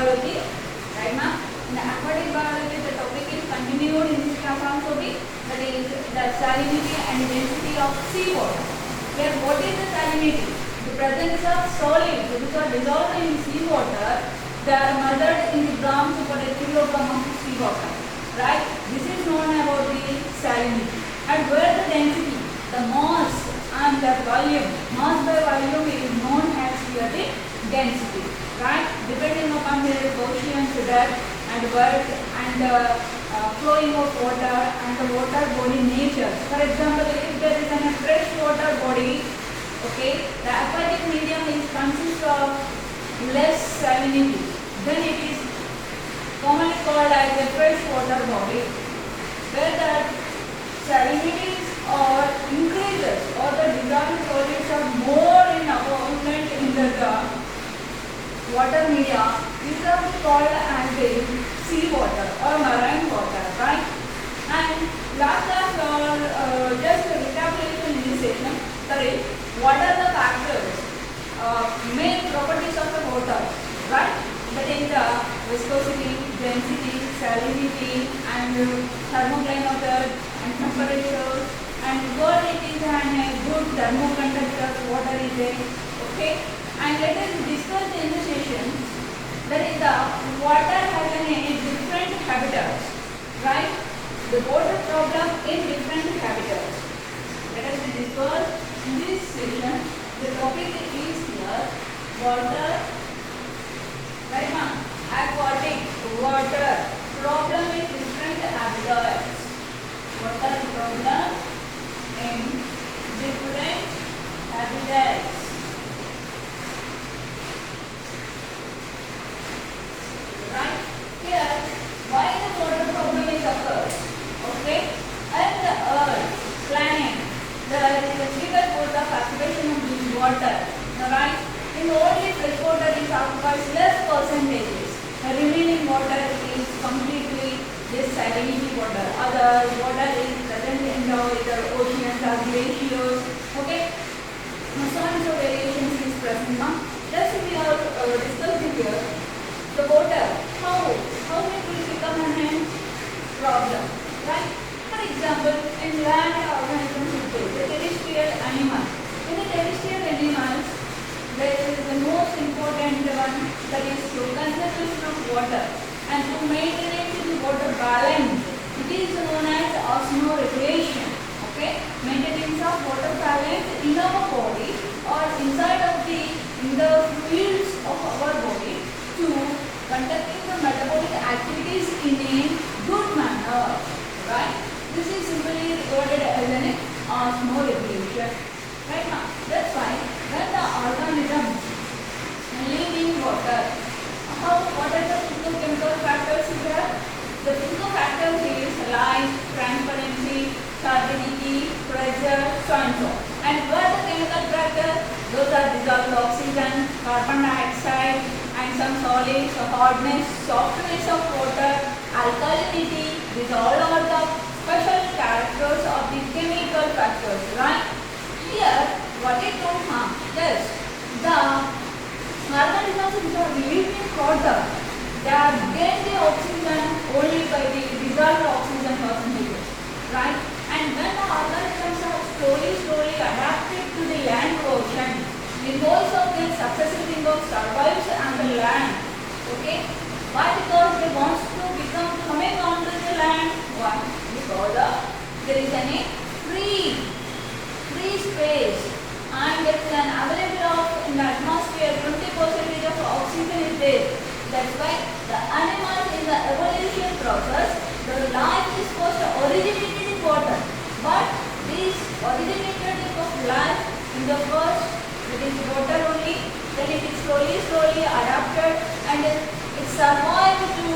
biology, right ma'am? In the aquatic biology, the topic is continued in this class also be, that is the salinity and density of seawater. Here, what is the salinity? The presence of solids which are dissolved in seawater, they are measured in the grams per kilogram of seawater, right? This is known about the salinity. And where the density, the mass and the volume, mass by volume is known as here the density, right? Depending upon the oceans depth and work and flowing of water and the water body nature. For example, if there is a fresh water body, okay, the aquatic medium is consists of less salinity, then it is commonly called as a fresh water body. Where the salinity or increases or the dissolved solids are more in abundant in the water media, these are called as the sea water or marine water, right? And last class or just a recapitulation in this session, sorry, what are the factors, main properties of the water, right? That is the viscosity, density, salinity and thermocline and temperature, and what it is and a good thermoconductor water is there, okay? And let us discuss in the session that is the water has a different habitats, right? The water problem in different habitats. Let us discuss in this session. The topic is here water, right ma'am? Aquatic water problem in different habitats. Water problem in different habitats. Right? Here, why the water problem is occurred? Okay? And the earth, planet, there is a critical force of activation of this water. Right? In only fresh water is occupies less percentages. The remaining water is completely this salinity water. Other water is present in the either oceans or glaciers. Okay? So and so variations is present now. Just we are discussing here the water. How it will become a problem, right? For example, in land organisms, the terrestrial animals. In the terrestrial animals, there is the most important one, that is to conservation of water and to maintain the water balance. It is known as osmoregulation. Okay, maintenance of water balance in our body or inside of the fluids of our body to conducting the metabolic activities in a good manner. Right? This is simply recorded as an osmoregulation. Right now, that's why when the organism live in water, what are the physicochemical factors here? The physical factors is light, transparency, turbidity, pressure, so and so. And what are the chemical factors? Those are dissolved oxygen, carbon dioxide, and some solids, hardness, softness of water, alkalinity. These all are the special characters of the chemical factors, right? Here, what it don't harm? Yes, the organisms which are living in water, they are getting the oxygen only by the dissolved oxygen percentages, right? And when the organisms are slowly adapted to the land ocean, in course of their successive thing of survives on the land, okay? Why? Because they want to become coming onto the land. Why? Because there is a free space and there is an available of in the atmosphere 20% of oxygen is there. That's why the animals in the evolution process, the life is first originated in water, but this originated of life in the first, it is water only, then it is slowly adapted and it survived to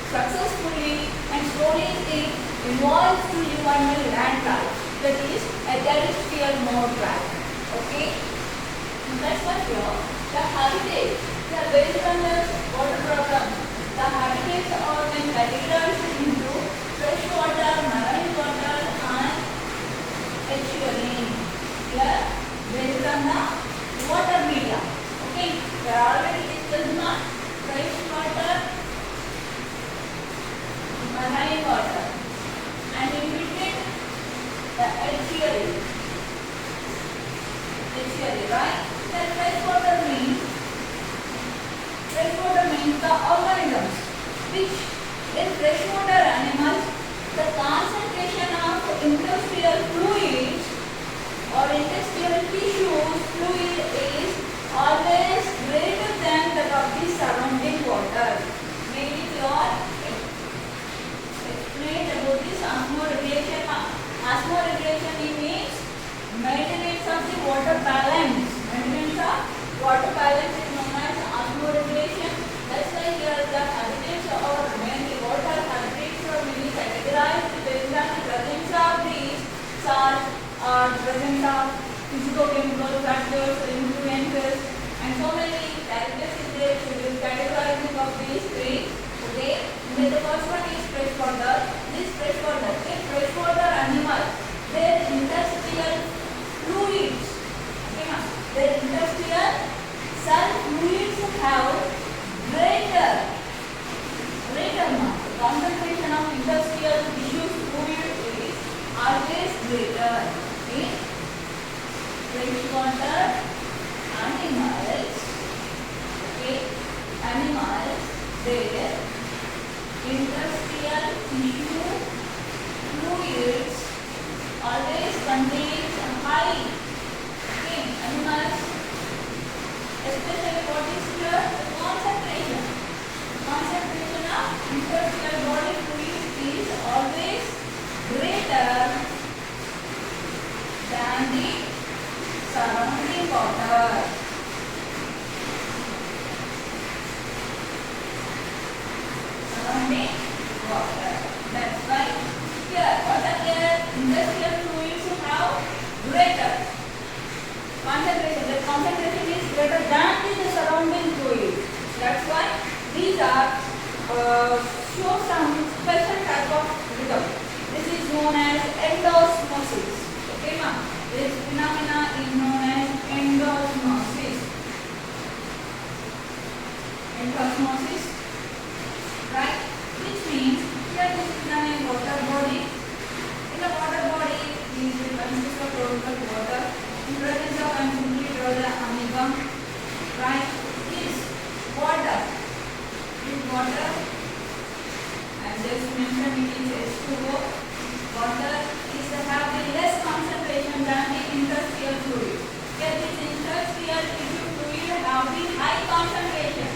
successfully and slowly it evolves to live on the land life, that is a terrestrial mode life. Okay? That's what here the habitats, they are based on the water problem. The habitats are then categorized into freshwater, marine water and estuarine. Here based on the water media. Okay? We are already discussed on fresh water, marine water, and in between the estuary, right? Then freshwater means the organisms which in freshwater animals the concentration of industrial fluids or industrial tissues fluid is always greater than that of the surrounding water. Maybe you are explained about this osmoregulation. Osmoregulation means maintenance of the water balance. Maintenance of water balance is known as osmoregulation. That's why here the additives or mainly water additives are mainly categorized based on the presence of these salts or presence of physicochemical factors, influences, and so many characteristics there to be categorizing of these three. Okay, then the first one is freshwater. This freshwater, in freshwater animals, their industrial fluids, okay, their industrial cell fluids have greater concentration of industrial tissues fluid is always greater in freshwater animals. Okay, animals, their industrial tissue fluids always contains high. Okay, animals, especially what is here, the concentration of industrial body fluid is always greater than the surrounding water. That's why here what are the industrial fluids have greater concentration. The concentration is greater than the surrounding fluid. That's why these are show some special type of rhythm. This is known as endosmosis. Okay, ma'am. This phenomena is known as endosmosis. Endosmosis, right? Which means here this is done in water body. In the water body, these will consist of total water. In presence of uncomplete roller amoeba, right? This water, I just mentioned it is H2O. Water is having less concentration than the industrial fluid. Here this industrial tissue fluid have the high concentration.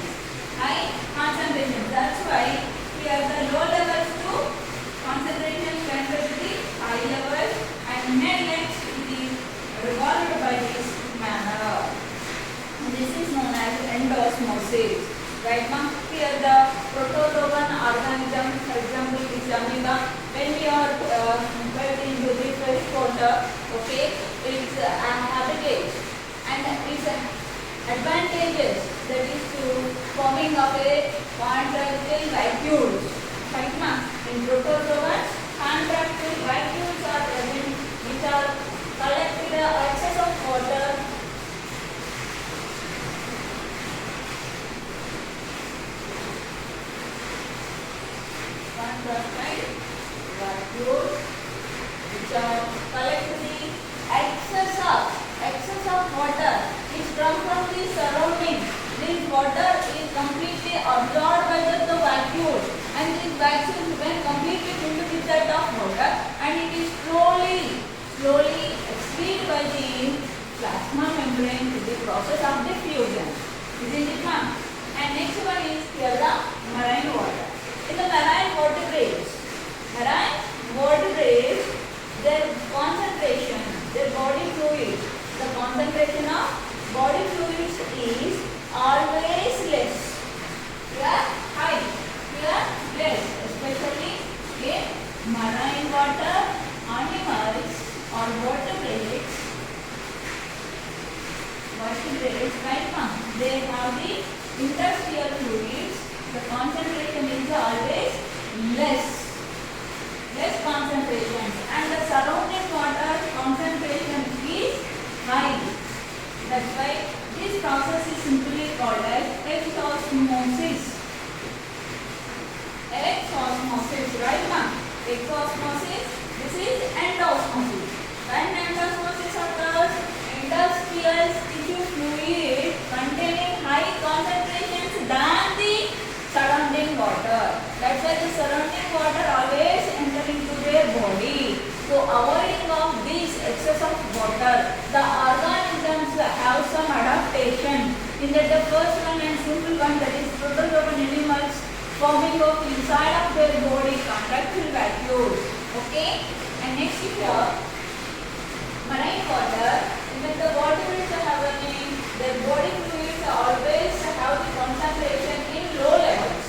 That's why here the low levels to concentration transfer to the high levels, and next it is revolved by this manner. This is known as endosmosis. Right, ma'am? Here the protozoan organism, for example, is amoeba. When we are fed into the fresh water, okay, its habitat and its advantages, that is to forming of a contractile vacuoles. Right, ma'am? In protozoans, contractile vacuoles are present which are collected excess of water. Contractile vacuoles which are collected the excess of water is come from the surrounding. This water is completely absorbed by the vacuole, and these vacuoles when completely filled with that of water, and it is slowly excreted by the plasma membrane to the process of diffusion. Isn't it, ma'am? And next one is here the marine water. In the marine vertebrates, their concentration, their body fluid, the concentration of body fluids is always less. Here high, here less, especially in marine water animals or vertebrates, right, ma'am? They have the industrial fluids. The concentration is always less concentration, and the surrounding water concentration is high. That's why this process is simply called as exosmosis. Exosmosis, right ma'am? Exosmosis. This is endosmosis. When endosmosis occurs, industrial tissue fluid containing high concentrations than the surrounding water. That's why the surrounding water always enter into their body. So avoiding of this excess of water, the organisms have some adaptation. In that the first one and simple one, that is protozoan animals forming of inside of their body contractile vacuoles. Okay, and next here marine water. When the water is having their body fluids always have the concentration in low levels.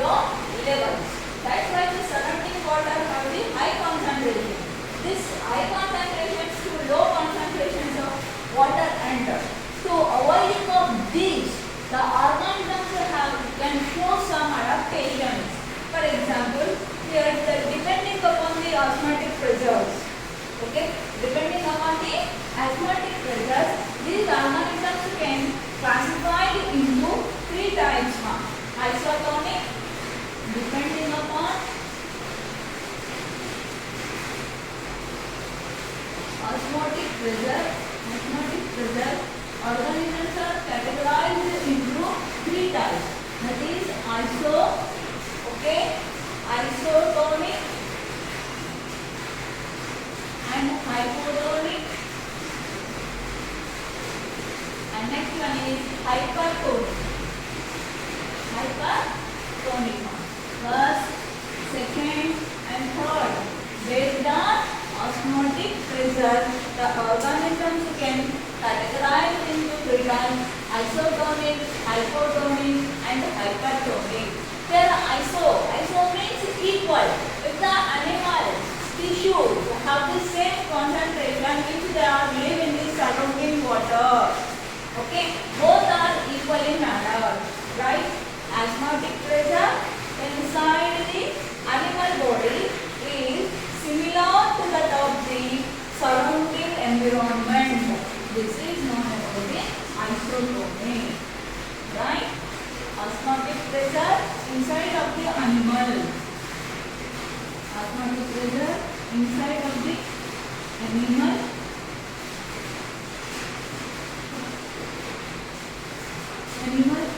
Low levels. That's why the surrounding water have the high concentration. This high concentrations to low concentrations of water enter. So avoiding of these, the organisms can show some adaptations. For example, here depending upon the osmotic pressures. Okay, depending upon the osmotic pressures, these organisms can classified into three types. Isotonic, depending upon osmotic pressure, organisms are categorized into three types. That is isotonic and hypotonic, and next one is hypertonic. First, second and third. Based on osmotic pressure, the organisms can categorize into three types: isotonic, hypotonic and hypertonic. Here iso means equal. If the animal tissues have the same concentration which they are live in the surrounding water. Okay, both are equal in manner, right? Osmotic pressure inside the animal body is similar to that of the surrounding environment. This is known as the isotonic, right? Osmotic pressure inside of the animal. Osmotic pressure inside of the animal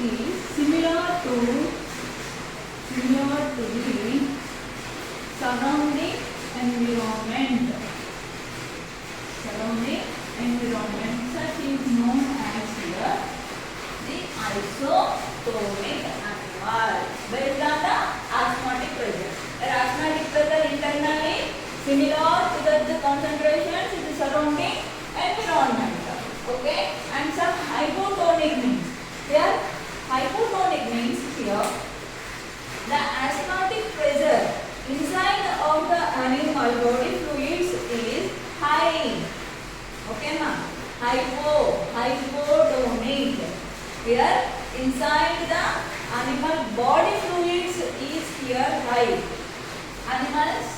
is similar to the surrounding environment. Such is known as here the isotonic animal based on the osmotic pressure. The osmotic pressure internally similar to the concentrations in the surrounding environment. Okay, and some hypotonic means. Here, hypotonic means here the osmotic pressure inside of the animal body fluids is high. Okay, ma'am. Hypotonic. Here, inside the animal body fluids is here high. Animals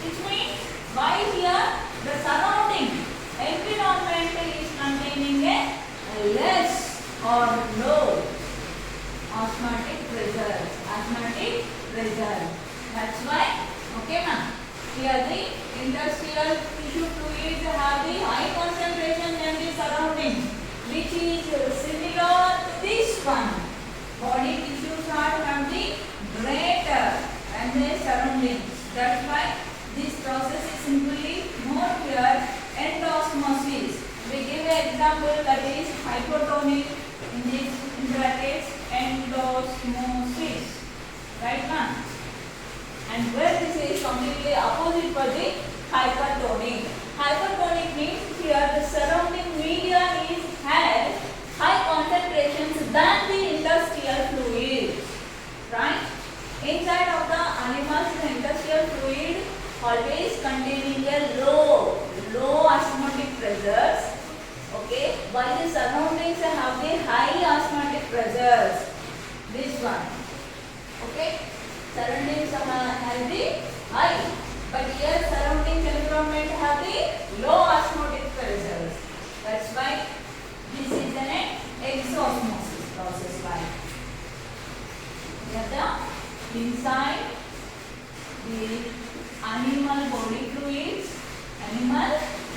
which means why here the surrounding environment is containing a less or low osmotic pressure. That's why, okay ma'am, here the industrial tissue fluids have the high concentration than the surrounding, which is similar to this one. Body tissues have the greater than the surroundings. That's why this process is simply more here endosmosis. We give an example, that is hypotonic, in this in brackets endosmosis, right ma'am? And where this is completely opposite for the hypertonic. Hypertonic means here the surrounding media has high concentrations than the industrial fluid, right? Inside of the animals, the industrial fluid always containing a low inside the animal body fluids. Animal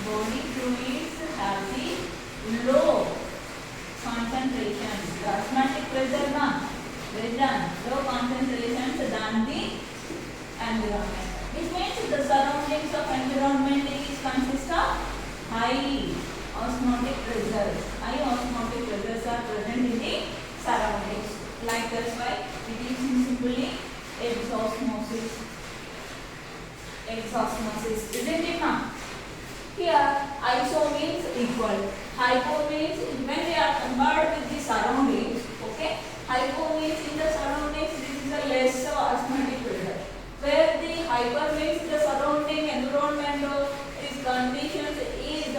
body fluids have the low concentrations. The osmotic pressure very low concentrations than the environment. Which means the surroundings of environment is consist of high osmotic pressures. High osmotic pressures are present in the surroundings. Like that's why it is simply exosmosis. Exosmosis, isn't it now? Here iso means equal. Hypo means when they are compared with the surroundings. Okay. Hypo means in the surroundings this is a less osmotic pressure. Where the hyper means the surrounding environment is conditions is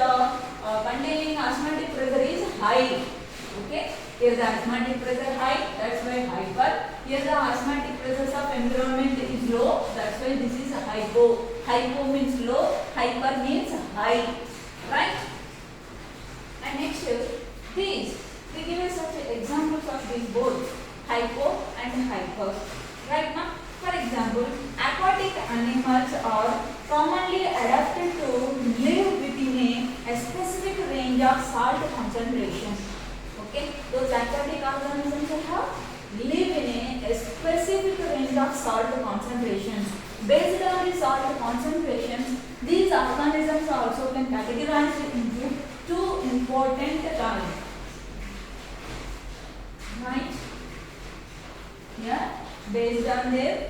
containing osmotic pressure is high. Okay. Here the osmotic pressure high, that's why hyper. Here the osmotic pressures of environment is low, that's why this is hypo. Hypo means low, hyper means high. Right? And next, these we give us such examples of these both hypo and hyper. Right now, for example, aquatic animals are commonly adapted to live within a specific range of salt concentration. Okay, those aquatic organisms have live in a specific range of salt concentrations. Based on the salt concentrations, these organisms also can categorize into two important types. Right? Yeah, based on their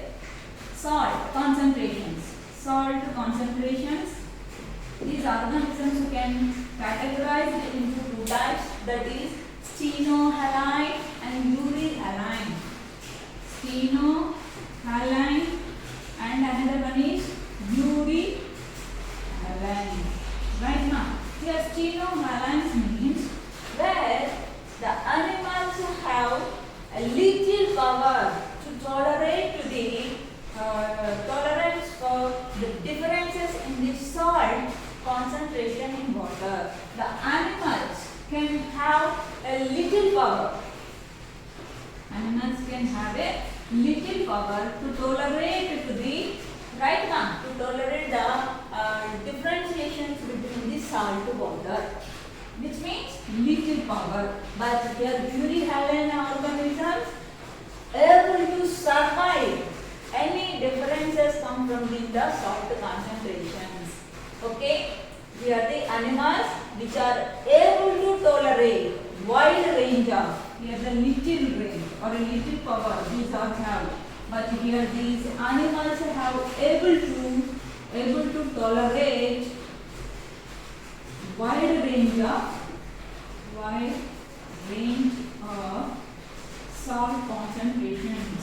salt concentrations. Salt concentrations. These organisms can categorize into two types, that is stenohaline and euryhaline. Stenohaline and another one is euryhaline. Right now, here stenohalines means where the animals have a little power to tolerate the tolerance for the differences in the salt concentration in water. The animals can have a little power. Animals can have a little power to tolerate to the right now to tolerate the differentiations between the salt water, which means little power. But here euryhaline organisms able to survive any differences come from the salt concentrations. Okay. We are the animals which are able to tolerate wide range of, here the little range or a little power these are have, but here these animals have able to tolerate wide range of salt concentrations.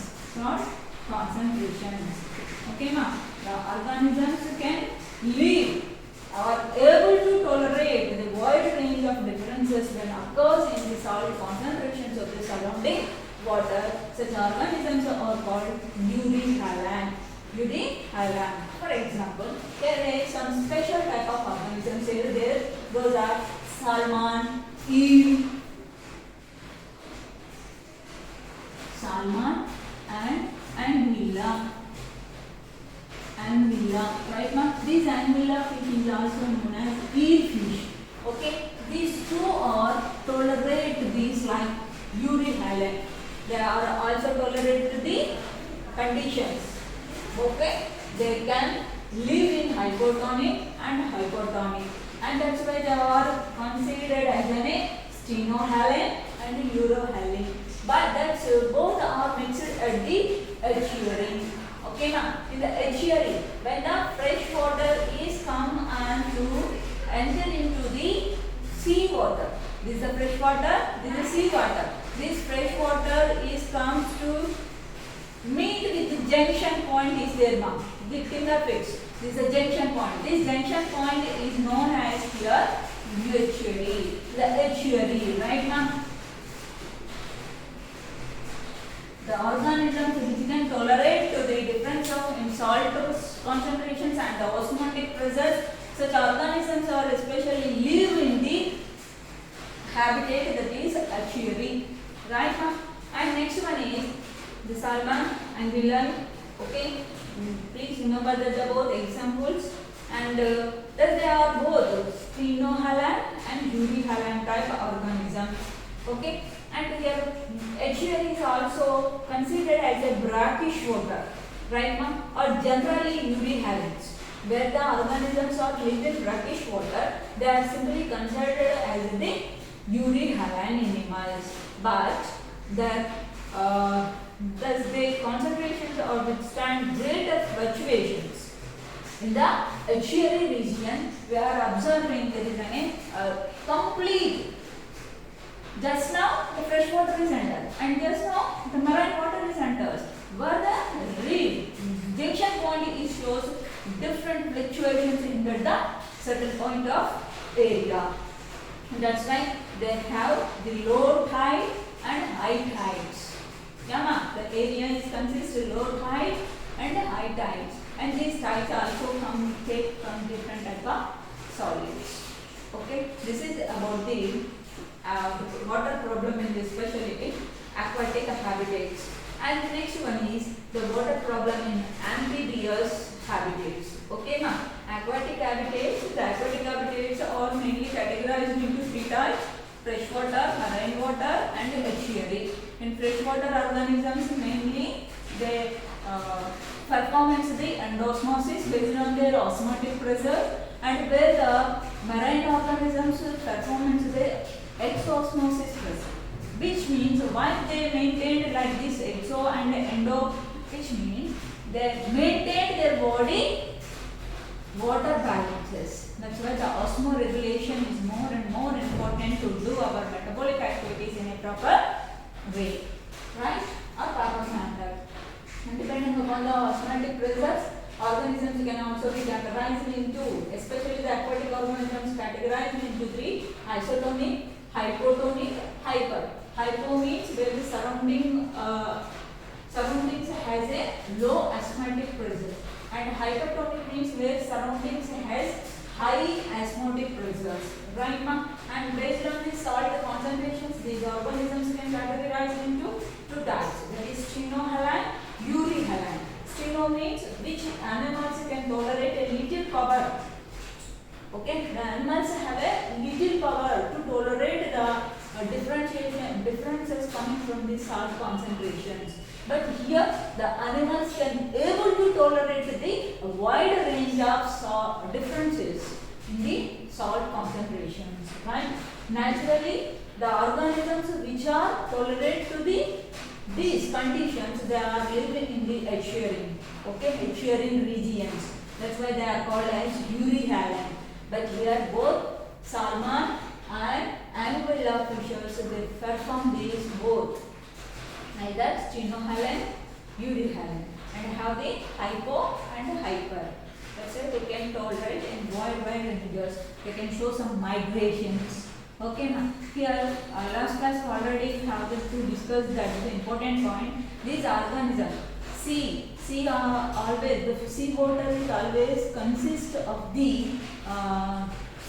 Okay, ma. The organisms can live are able to tolerate the wide range of differences when occurs in the salt concentrations of the surrounding water. Such organisms are called euryhaline. For example, there is some special type of organisms here. Those are salmon, eel, and anguilla. Right now, these anguilla fish is also known as eel fish. Okay, these two are tolerate these like euryhaline. They are also tolerate the conditions. Okay, they can live in hypotonic and hypertonic, and that's why they are considered as a stenohaline and euryhaline. But that's both are mixed at the estuary. Okay, now in the estuary, when the fresh water is come and to enter into the sea water, this is the fresh water, this is sea water. This fresh water is comes to meet with the junction point is there now. The fingertips. This is a junction point. This junction point is known as here estuary. The estuary, right now. The organisms which can tolerate to the difference of in salt concentrations and the osmotic pressures, such organisms are especially live in the habitat that is estuary. Right now, and next one is the salmon and we learn. Okay, please remember that the both examples, and that they are both Stenohalan and Euryhalan type organisms. Okay, and here Escherichia is also considered as a brackish water, right ma'am, or generally Euryhalans. Where the organisms are lived in brackish water, they are simply considered as the Euryhalan animals, but their thus the concentrations or withstand greater fluctuations. In the Escherichia region, we are observing there is a complete. Just now the fresh water is entered, and just now the marine water is entered. Where the reef junction point is shows different fluctuations in the certain point of area. That's why they have the low tide and high tides. Yeah, the area is consists of low tide and high tides, and these tides also take from different type of solids. Okay, this is about the water problem in especially in aquatic habitats. And the next one is the water problem in amphibious habitats. Okay, ma'am. Aquatic habitats. The aquatic habitats are mainly categorized into three types: freshwater, marine water, and estuary. In freshwater organisms, mainly they performance the endosmosis based on their osmotic pressure, and where the marine organisms performance the exosmosis pressure, which means why they maintained like this exo and endo, which means they maintain their body water balances. That's why the osmoregulation is more and more important to do our metabolic activities in a proper way, right? Or proper manner. And depending upon the osmotic pressures, organisms can also be categorized into, especially the aquatic organisms, categorized into three: isotonic, hypotonic, hyper. Hypo means where the surroundings has a low osmotic pressure, and hypertonic means where surroundings has high osmotic pressures, right ma'am? And based on the salt concentrations, these organisms can categorize into two types, that is Stenohalan, Euryhalan. Steno means which animals can tolerate a little power. Okay, the animals have a little power to tolerate the differences coming from the salt concentrations. But here the animals can able to tolerate the wide range of differences in the salt concentrations, right? Naturally, the organisms which are tolerate to these conditions, they are living in the estuarine, okay, estuarine regions. That's why they are called as Euryhalan. But here both salmon and anguilla fishes, they perform these both, either Stenohalan, Euryhalan, and have the hypo and hyper. That's why they can tolerate in wide ranges. They can show some migrations. Okay, now here last class already have to discuss that the important point. These organisms, sea always, the sea water is always consist of the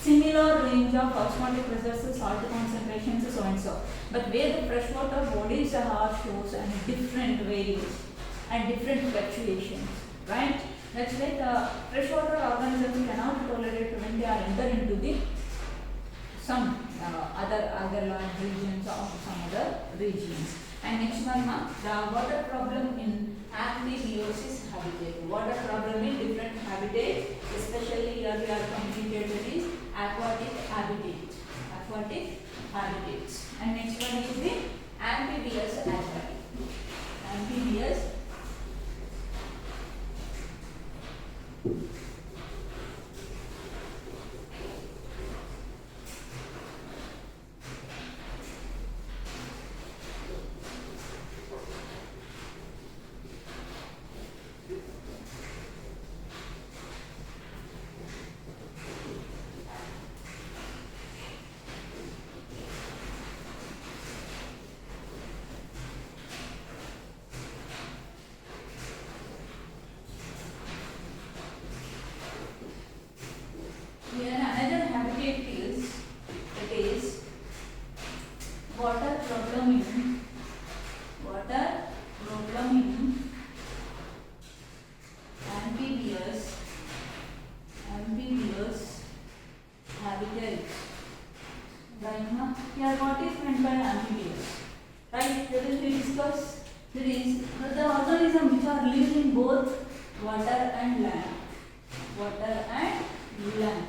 similar range of osmotic pressures, salt concentrations, so and so. But where the freshwater bodies are shows and different varies and different fluctuations, right? That's why the freshwater organisms cannot tolerate when they are enter into the some other land regions or some other regions. And next one, the water problem in amphibious habitat. Water problem in different habitats, especially here we are completed with is aquatic habitat. Aquatic habitats. And next one is the amphibious habitat. Amphibious. Here what is meant by amphibious? Right? That is we discuss. That is the organisms which are living in both water and land. Water and land.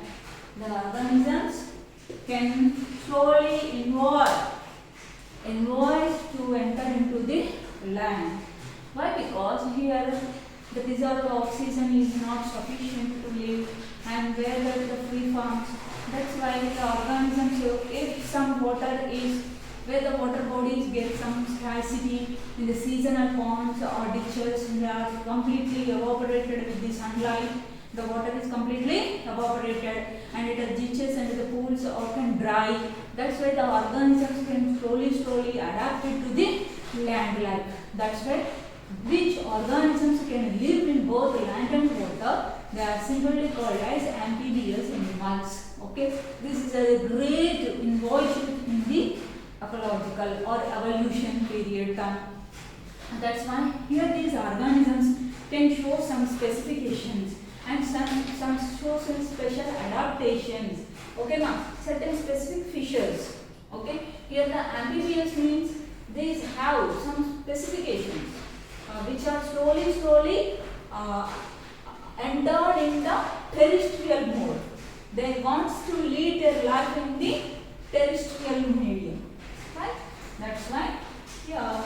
The organisms can slowly involve to enter into the land. Why? Because here the reserve oxygen is not sufficient to live, and where there is the free farms. That's why the organisms, if some water is, where the water bodies get some scarcity in the seasonal ponds or ditches, they are completely evaporated with the sunlight. The water is completely evaporated, and the ditches and the pools often dry. That's why the organisms can slowly adapt it to the land life. That's why which organisms can live in both land and water, they are simply called as amphibious animals. Okay, this is a great innovation in the ecological or evolution period term. That's why here these organisms can show some specifications and some show some special adaptations. Okay, now certain specific features. Okay, here the amphibious means these have some specifications which are slowly entered in the terrestrial mode. They want to lead their life in the terrestrial medium. Right? That's why here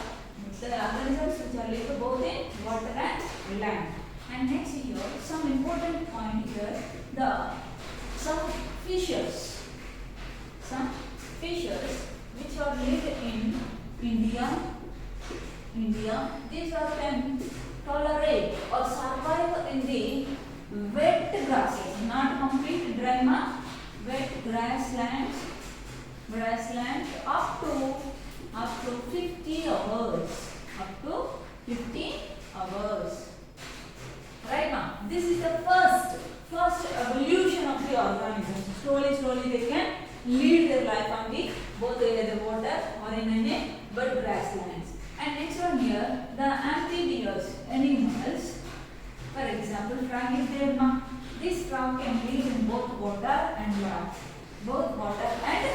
the organisms which are live both in water and land. And next here, some important point here, some fishes which are lived in India, these are can tolerate or survive in the wet grasses, not complete dry marsh, wet grasslands up to 50 hours. Up to 50 hours. Right now, this is the first evolution of the organism. Slowly they can lead their life on the both either the water or in any wet grasslands. And next one here, the amphibious animals. For example, frog is there now. This frog can live in both water and land. Both water and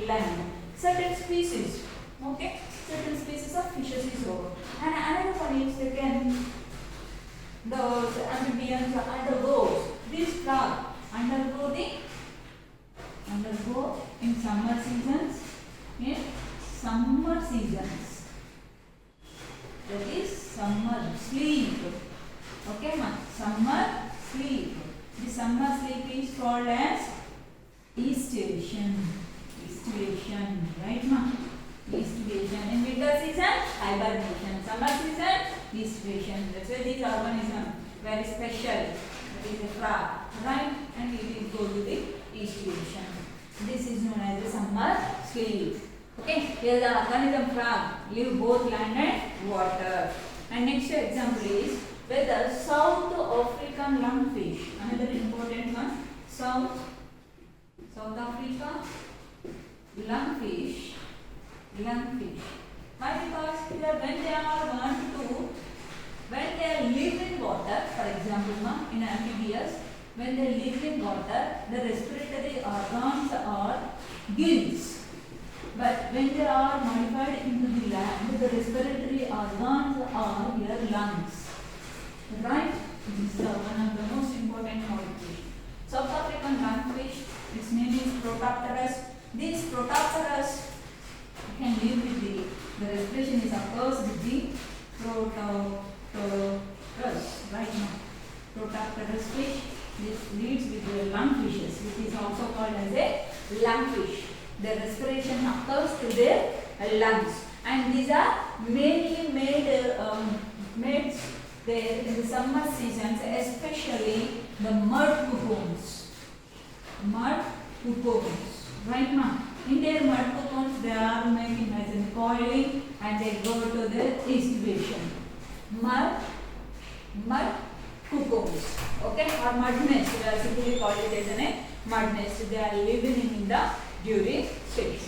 land. Certain species, okay, certain species of fishes is over. And another one is the amphibians undergoes. This frog undergo in summer seasons. That is summer sleep. Okay, ma? Summer sleep. The summer sleep is called as estivation. Right, ma? Estivation. In winter season, hibernation. Summer season, estivation. That's why these organisms very special. That is a frog, right? And it will go to the estivation. This is known as the summer sleep. Okay, here the organism frog live both land and water. And next example is where the South African lungfish. Another important one. South Africa lungfish. Why? Because here when they live in water, for example, in amphibious, when they live in water, the respiratory organs are gills. But when they are modified into the land, the respiratory organs are here lungs. Right? This is one of the most important modifications. South African lungfish, its name is Protopterus. This Protopterus can live with the respiration is occurs with the Protopterus. Right now, Protopterus fish, this leads with the lungfishes, which is also called as a lungfish. The respiration occurs to their lungs, and these are mainly made there in the summer seasons, especially the mud cocoons. Right now, in their mud cocoons, they are making as in coiling, and they go to the estivation. Mud cocoons, okay, or mud nest. We are simply called it as a mud nest. They are living in the during stage.